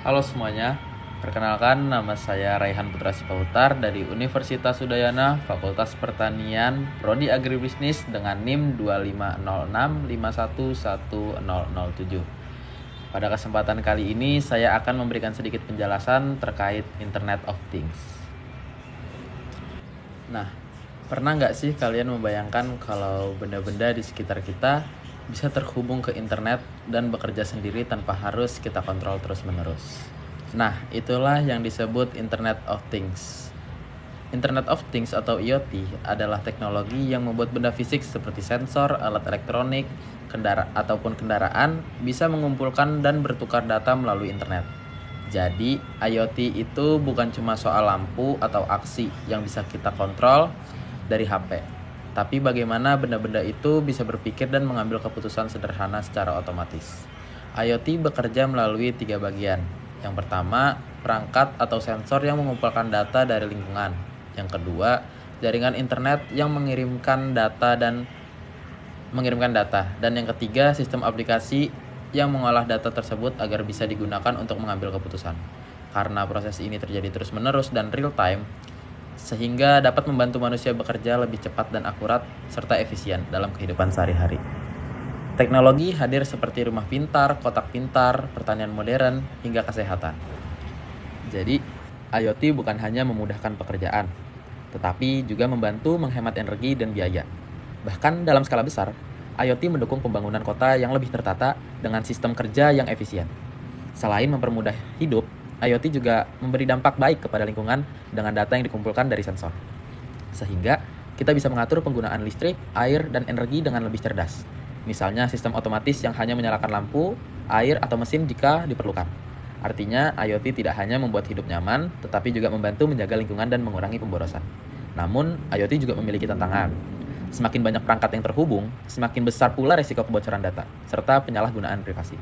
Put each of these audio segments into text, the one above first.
Halo semuanya, perkenalkan nama saya Raihan Putra Sipahutar dari Universitas Udayana, Fakultas Pertanian, Prodi Agribisnis dengan NIM 2506511007. Pada kesempatan kali ini saya akan memberikan sedikit penjelasan terkait Internet of Things. Nah, pernah nggak sih kalian membayangkan kalau benda-benda di sekitar kita bisa terhubung ke internet dan bekerja sendiri tanpa harus kita kontrol terus-menerus? Nah, itulah yang disebut Internet of Things. Internet of Things atau IoT adalah teknologi yang membuat benda fisik seperti sensor, alat elektronik, ataupun kendaraan bisa mengumpulkan dan bertukar data melalui internet. Jadi, IoT itu bukan cuma soal lampu atau aksi yang bisa kita kontrol dari HP, tapi bagaimana benda-benda itu bisa berpikir dan mengambil keputusan sederhana secara otomatis. IoT bekerja melalui 3 bagian. Yang pertama, perangkat atau sensor yang mengumpulkan data dari lingkungan. Yang kedua, jaringan internet yang mengirimkan data. Dan yang ketiga, sistem aplikasi yang mengolah data tersebut agar bisa digunakan untuk mengambil keputusan. Karena proses ini terjadi terus-menerus dan real time, sehingga dapat membantu manusia bekerja lebih cepat dan akurat serta efisien dalam kehidupan sehari-hari. Teknologi hadir seperti rumah pintar, kotak pintar, pertanian modern, hingga kesehatan. Jadi, IoT bukan hanya memudahkan pekerjaan, tetapi juga membantu menghemat energi dan biaya. Bahkan dalam skala besar, IoT mendukung pembangunan kota yang lebih tertata dengan sistem kerja yang efisien. Selain mempermudah hidup, IoT juga memberi dampak baik kepada lingkungan dengan data yang dikumpulkan dari sensor. Sehingga kita bisa mengatur penggunaan listrik, air, dan energi dengan lebih cerdas. Misalnya sistem otomatis yang hanya menyalakan lampu, air, atau mesin jika diperlukan. Artinya, IoT tidak hanya membuat hidup nyaman, tetapi juga membantu menjaga lingkungan dan mengurangi pemborosan. Namun, IoT juga memiliki tantangan. Semakin banyak perangkat yang terhubung, semakin besar pula risiko kebocoran data, serta penyalahgunaan privasi.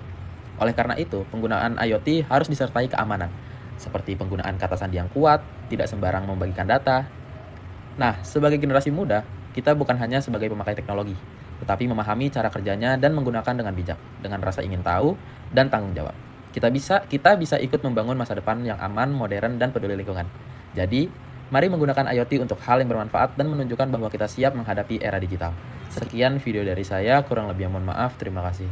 Oleh karena itu, penggunaan IoT harus disertai keamanan, seperti penggunaan kata sandi yang kuat, tidak sembarang membagikan data. Nah, sebagai generasi muda, kita bukan hanya sebagai pemakai teknologi, tetapi memahami cara kerjanya dan menggunakan dengan bijak, dengan rasa ingin tahu dan tanggung jawab. Kita bisa ikut membangun masa depan yang aman, modern, dan peduli lingkungan. Jadi, mari menggunakan IoT untuk hal yang bermanfaat dan menunjukkan bahwa kita siap menghadapi era digital. Sekian video dari saya, kurang lebih mohon maaf, terima kasih.